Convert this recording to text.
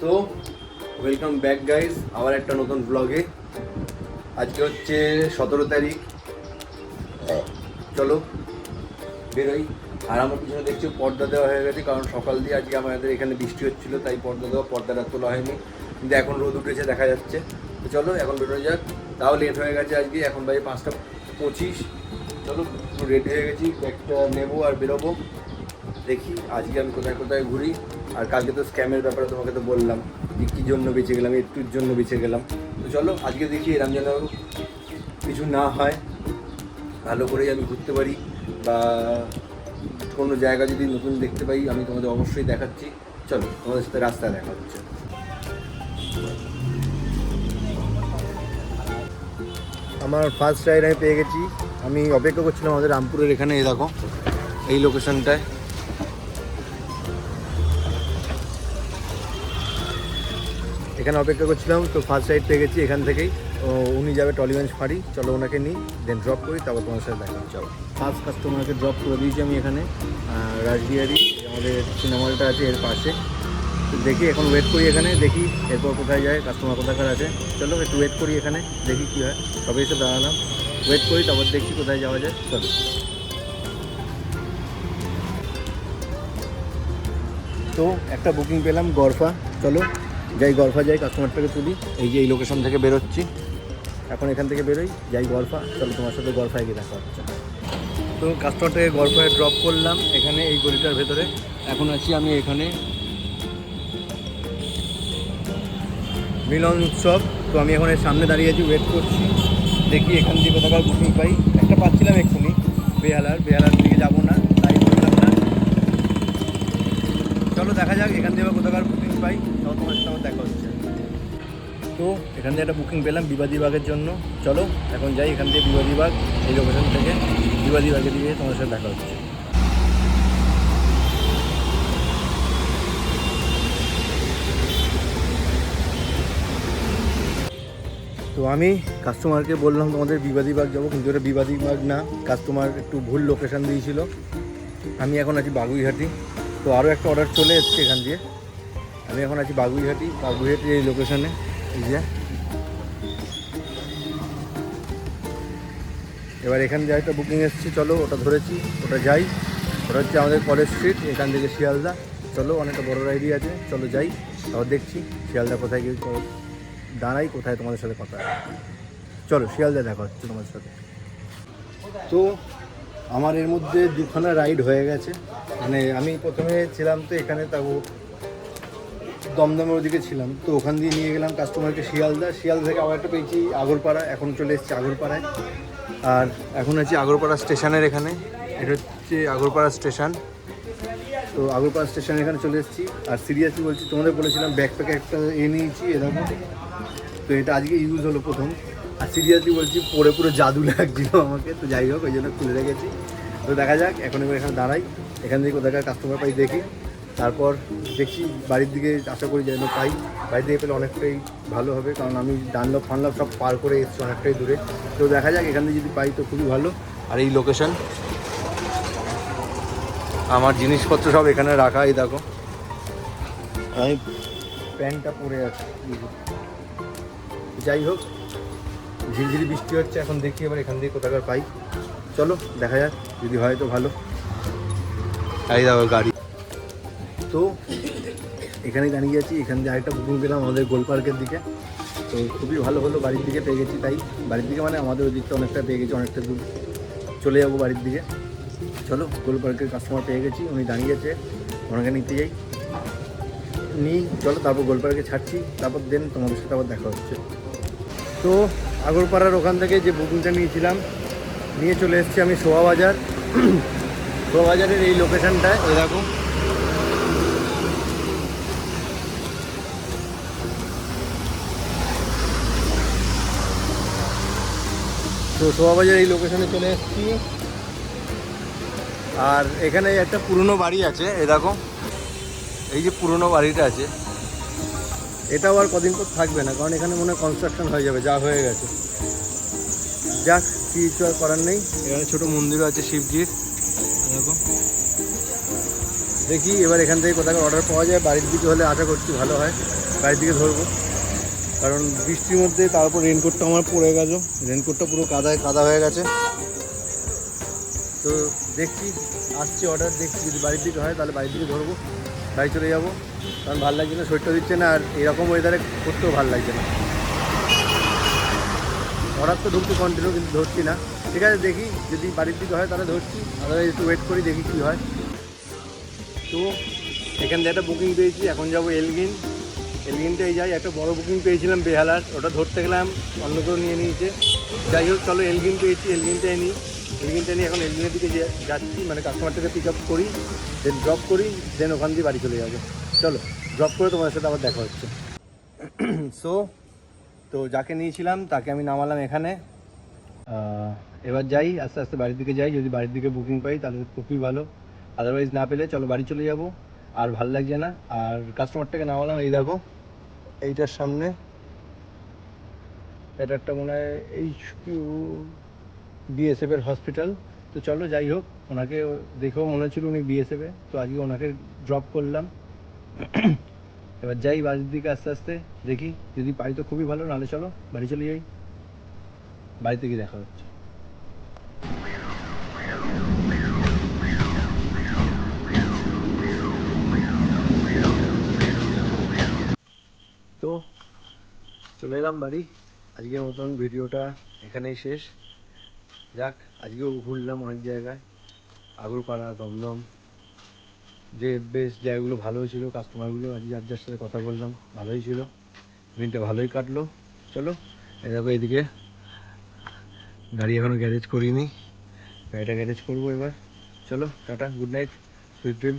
So welcome back guys আবার একটা নতুন ব্লগে। আজকে হচ্ছে 17 তারিখ। চলো বেরোই। আর আমার পিছনে দেখছি পর্দা দেওয়া হয়ে গেছে, কারণ সকাল দিয়ে আজকে আমাদের এখানে বৃষ্টি হচ্ছিলো, তাই পর্দাটা তোলা হয়নি, কিন্তু এখন রোদ উঠেছে দেখা যাচ্ছে। তো চলো এখন বেরোনো যাক। তাও লেট হয়ে গেছে আজকে, এখন বাজে 5:25। চলো একটু রেডি হয়ে গেছি, ব্যাগটা নেবো আর বেরোবো। দেখি আজকে আমি কোথায় কোথায় ঘুরি। আর কালকে তো স্ক্যামের ব্যাপারে তোমাকে তো বললাম যে কী জন্য বেঁচে গেলাম, একটুর জন্য বেঁচে গেলাম। তো চলো আজকে দেখি এরম যেন কিছু না হয়, ভালো করেই আমি ঘুরতে পারি, বা কোনো জায়গা যদি নতুন দেখতে পাই আমি তোমাদের অবশ্যই দেখাচ্ছি। চলো তোমাদের সাথে রাস্তায় দেখা হচ্ছে। আমার ফার্স্ট রাইড আমি পেয়ে গেছি। আমি অপেক্ষা করছিলাম আমাদের রামপুরের এখানে, এই দেখো এই লোকেশনটায়। এখানে অপেক্ষা করছিলাম, তো ফার্স্ট রাইড পেয়ে গেছি এখান থেকেই। উনি যাবে টলিগঞ্জ ফাঁড়ি, চলো ওনাকে নিই, দেন ড্রপ করি, তারপর তোমার সাথে দেখা। চলো ফার্স্ট কাস্টমারকে ড্রপ করে দিয়েছি আমি এখানে রাসবিহারি, আমাদের সিনেমা হলটা আছে এর পাশে। তো দেখি এখন ওয়েট করি এখানে, দেখি এরপর কোথায় যায়, কাস্টমার কোথাকার আছে। চলো একটু ওয়েট করি এখানে, দেখি কী হয়। সবাই এসে দাঁড়ালাম, ওয়েট করি, তারপর দেখছি কোথায় যাওয়া যায়। চলো। তো একটা বুকিং পেলাম গরফা, চলো যাই গরফা যাই, কাস্টমারটাকে তুলি। এই যে এই লোকেশন থেকে বেরোচ্ছি এখন, এখান থেকে বেরোই, যাই গরফা। চলো তোমার সাথে গরফায় গিয়ে দেখা হচ্ছে। তো কাস্টমারটাকে গরফায় ড্রপ করলাম এখানে এই গলিটার ভেতরে। এখন আছি আমি এখানে মিলন উৎসব। তো আমি এখন এর সামনে দাঁড়িয়ে আছি, ওয়েট করছি, দেখি এখান থেকে কোথাকার বুকিং পাই। একটা পাচ্ছিলাম এক্ষুনি বেহালার দিকে যাবো না, তাই বললাম না। চলো দেখা যাক এখান থেকে কোথাকার বুকিং পাই, তাও তোমার সাথে আমার দেখা হচ্ছে। তো এখান থেকে একটা বুকিং পেলাম বিবাদীবাগের জন্য। চলো এখন যাই এখান থেকে বিবাদীবাগ, এই লোকেশন থেকে বিবাদীবাগে দিয়ে তোমার সাথে দেখা হচ্ছে। তো আমি কাস্টমারকে বললাম তোমাদের বিবাদীবাগ যাবো, কিন্তু এটা বিবাদীবাগ না, কাস্টমার একটু ভুল লোকেশান দিয়েছিল। আমি এখন আছি বাগুইহাটি। তো আরও একটা অর্ডার চলে এসছে এখান দিয়ে। আমি এখন আছি বাগুইহাটির এই লোকেশানে। এই যে এবার এখান দিয়ে একটা বুকিং এসছে, চলো ওটা ধরেছি, ওটা যাই। ওটা হচ্ছে আমাদের কলেজ স্ট্রিট, এখান থেকে শিয়ালদা। চলো অনেকটা বড় রাইডই আছে, চলো যাই, তারপর দেখছি শিয়ালদা কোথায় গিয়ে দাঁড়াই, কোথায় তোমাদের সাথে কথা। চলো শিয়ালদা দেখা হচ্ছে তোমাদের সাথে। তো আমার এর মধ্যে দুখানা রাইড হয়ে গেছে। মানে আমি প্রথমে ছিলাম তো এখানে, তাও দমদমের ওদিকে ছিলাম, তো ওখান দিয়ে নিয়ে গেলাম কাস্টমারকে শিয়ালদা থেকে আবার একটা পেয়েছি আগরপাড়া, এখন চলে এসেছি আগরপাড়ায়। আর এখন আছি আগরপাড়া স্টেশনের এখানে, এটা হচ্ছে আগরপাড়া স্টেশন। তো আগরপাড়া স্টেশন এখানে চলে এসেছি। আর সিরিয়াসলি বলছি, তোমাদের বলেছিলাম ব্যাকপ্যাকে একটা নিয়েছি এরকম, তো এটা আজকে ইউজ হলো প্রথম। আর সিরিয়াসলি বলছি পরে পুরো জাদু লাগছিল আমাকে, তো যাই হোক ওই জন্য খুলে রেখেছি। তো দেখা যাক এখন এবার এখানে দাঁড়াই, এখান থেকে কোথাকার কাস্টমার পাই দেখি, তারপর দেখছি বাড়ির দিকে আশা করি যেন পাই। বাড়ির দিকে পেলে অনেকটাই ভালো হবে, কারণ আমি ডানলপ ফানলপ সব পার করে এসেছি অনেকটাই দূরে। তো দেখা যাক এখান থেকে যদি পাই তো খুবই ভালো। আর এই লোকেশন, আমার জিনিসপত্র সব এখানে রাখা, এই দেখো আমি প্যান্টটা পরে আছি। যাই হোক ঝিরঝিরি বৃষ্টি হচ্ছে, এখন দেখি এবার এখান থেকে কোথাকার পাই। চলো দেখা যাক, যদি হয় তো ভালো। এই দেখো গাড়ি, তো এখানে দাঁড়িয়ে আছি। এখান দিয়ে আরেকটা বুকিং পেলাম আমাদের গোলপার্কের দিকে, তো খুবই ভালো হলো, বাড়ির দিকে পেয়ে গেছি। তাই বাড়ির দিকে মানে আমাদের ওই দিকটা অনেকটা পেয়ে গেছি, অনেকটা দূর চলে যাবো বাড়ির দিকে। চলো গোলপার্কের কাস্টমার পেয়ে গেছি, উনি দাঁড়িয়েছে, ওনাকে নিতে যাই, নিই। চলো তারপর গোলপার্কে ছাড়ছি, তারপর দেন তোমাদের সাথে আবার দেখা হচ্ছে। তো আগরপাড়ার ওখান থেকে যে বুকিংটা নিয়েছিলাম, নিয়ে চলে এসেছি আমি শোভাবাজার। শোভাবাজারের এই লোকেশানটায় এরকম, তো শোভাবাজার এই লোকেশানে চলে এসেছি। আর এখানে একটা পুরনো বাড়ি আছে, এ দেখো এই যে পুরনো বাড়িটা আছে, এটাও আর কদিন পর থাকবে না, কারণ এখানে মনে হয় কনস্ট্রাকশন হয়ে যাবে, যা হয়ে গেছে। যাক কিছু আর করার নেই। এখানে ছোটো মন্দিরও আছে শিবজির, দেখো দেখি এবার এখান থেকে কোথাও অর্ডার পাওয়া যায়, বাড়ির দিকে হলে আশা করছি ভালো হয়, বাড়ির দিকে ধরবো। কারণ বৃষ্টির মধ্যে তারপর রেনকোটটা আমার পড়ে গেছে, রেনকোটটা পুরো কাদায় কাদা হয়ে গেছে। তো দেখছি আসছে অর্ডার, দেখছি যদি বাড়ির দিকে হয় তাহলে বাড়ির দিকে ধরবো, বাড়ি চলে যাবো। কারণ ভালো লাগছে না, শরীরটা দিচ্ছে না, আর এরকম ওয়েদারে করতেও ভালো লাগছে না। অর্ডার তো ঢুকতে কন্টিনিউ, কিন্তু ধরছি না। ঠিক আছে, দেখি যদি বাড়ির দিকে হয় তাহলে ধরছি, আদারওয়াইজ একটু ওয়েট করি, দেখি কী হয়। তো এখান থেকে একটা বুকিং পেয়েছি, এখন যাবো এলগিন। এলগিনটাই যাই, একটা বড় বুকিং পেয়েছিলাম বেহালার, ওটা ধরতে গেলাম, অন্য কেউ নিয়ে নিয়েছে। যাই হোক চলো, এলগিন পেয়েছি, এলগিনটাই নিই। এলগিনটা নিয়ে এখন এলগিনের দিকে যাচ্ছি, মানে কাস্টমারটাকে পিক আপ করি, দেন ড্রপ করি, দেন ওখান দিয়ে বাড়ি চলে যাবো। চলো ড্রপ করে তোমাদের সাথে আবার দেখা হচ্ছে। সো তো যাকে নিয়েছিলাম তাকে আমি নামালাম এখানে। এবার যাই, আস্তে আস্তে বাড়ির দিকে যাই, যদি বাড়ির দিকে বুকিং পাই তাহলে খুবই ভালো, আদারওয়াইজ না পেলে চলো বাড়ি চলে যাব। আর ভাল লাগছে না। আর কাস্টমারটাকে নামালাম, এই দেখো এইটার সামনে, এটা একটা মনে হয় বিএসএফের হসপিটাল। তো চলো যাই হোক, ওনাকে দেখেও মনে হচ্ছিল উনি বিএসএফে, তো আজকে ওনাকে ড্রপ করলাম। এবার যাই বাড়ির দিকে আস্তে আস্তে, দেখি যদি পাই তো খুবই ভালো, নাহলে চলো বাড়ি চলে যাই, বাড়িতে গিয়ে দেখা হচ্ছে। তো চলে এলাম বাড়ি, আজকের মতন ভিডিওটা এখানেই শেষ। যাক, আজকেও ঘুরলাম অনেক জায়গায়, আগরপাড়া, দমদম, যে বেশ জায়গাগুলো ভালো ছিল, কাস্টমারগুলো আজ যার যার সাথে কথা বললাম ভালোই ছিল, দিনটা ভালোই কাটলো। চলো এই দেখো এদিকে গাড়ি এখনও গ্যারেজ করিনি, গাড়িটা গ্যারেজ করবো এবার। চলো tata, good night, sweet dream.